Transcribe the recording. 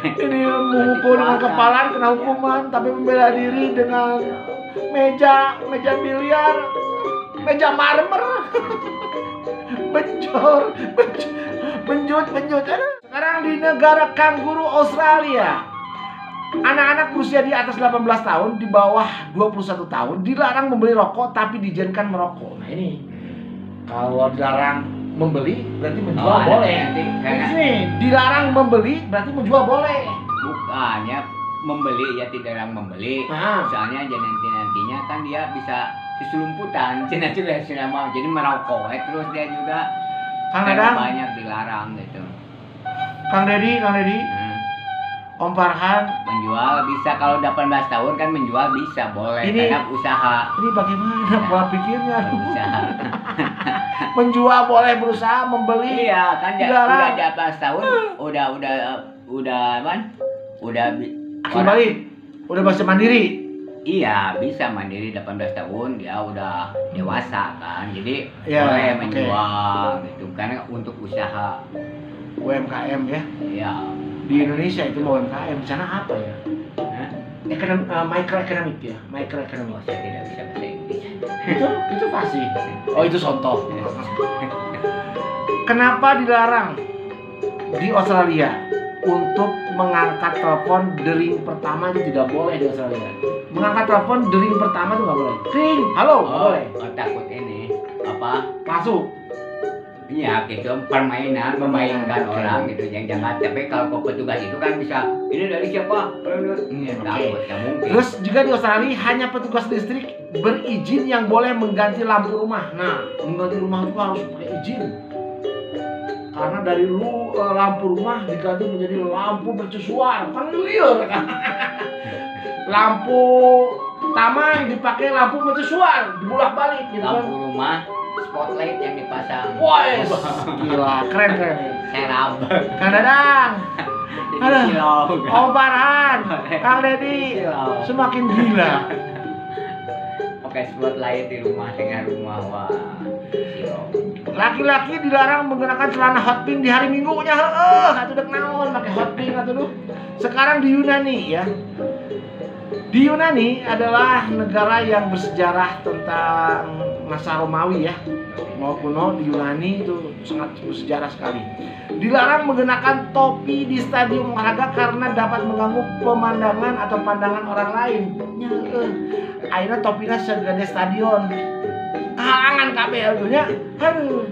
Ini memukul dengan kepala kena hukuman, tapi membela diri dengan meja biliar, meja marmer, benjut. Sekarang di negara kanguru Australia, anak-anak berusia di atas 18 tahun, di bawah 21 tahun dilarang membeli rokok tapi diizinkan merokok. Nah ini, kalau dilarang membeli berarti menjual boleh. Di sini dilarang membeli berarti menjual boleh. Bukannya membeli ya, tidak dilarang membeli. Soalnya aja nantinya kan dia bisa seselumputan, cina juga selama jadi merokok, terus dia juga banyak dilarang gitu. Kang Deddy, Om Farhan menjual bisa, kalau 18 tahun kan menjual bisa boleh, ini, karena usaha. Ini bagaimana pola pikirnya? Usaha. Menjual boleh, berusaha membeli. Iya kan udah 18 tahun, udah kembali, udah bisa mandiri. Iya bisa mandiri, 18 tahun dia udah dewasa kan, jadi ya, boleh menjual gitu, karena untuk usaha UMKM ya. Iya. Di Indonesia itu mau UMKM, di sana apa ya? Microeconomic ya, microeconomic. Oh, saya tidak bisa bahasa Inggris. Itu pasti. Oh itu contoh. Kenapa dilarang di Australia untuk mengangkat telepon dering pertama? Itu tidak boleh di Australia. Mengangkat telepon dering pertama itu nggak boleh. Ring, halo, nggak boleh. Oh, takut ini apa? Masuk. Iya, gitu, memainkan orang gitu yang jangan. Tapi kalau petugas itu kan bisa, ini dari siapa? Takut, nggak mungkin. Terus juga di Australia hanya petugas listrik berizin yang boleh mengganti lampu rumah. Nah, mengganti rumah itu harus pakai izin. Karena dari lampu rumah diganti menjadi lampu mercusuar, kan liar kan? Lampu taman dipakai lampu mercusuar, dibolak-balik gitu kan? Lampu rumah spotlight yang dipasang. Wah, gila, keren. Serap. Kang Dadang, Om Farhan, Kang Deddy, semakin gila. Pakai spotlight di rumah, tengah rumah, wah. Laki-laki dilarang menggunakan celana hot pink di hari Minggunya. Atuh dek naon pakai hot pink atuh. Sekarang di Yunani ya. Di Yunani adalah negara yang bersejarah tentang masa Romawi ya. Mau kuno, di Yunani itu sangat bersejarah sekali. Dilarang menggunakan topi di stadion olahraga karena dapat mengganggu pemandangan atau pandangan orang lain. Akhirnya topinya segede stadion. Kalangan kabeh atuh nya. Aduh.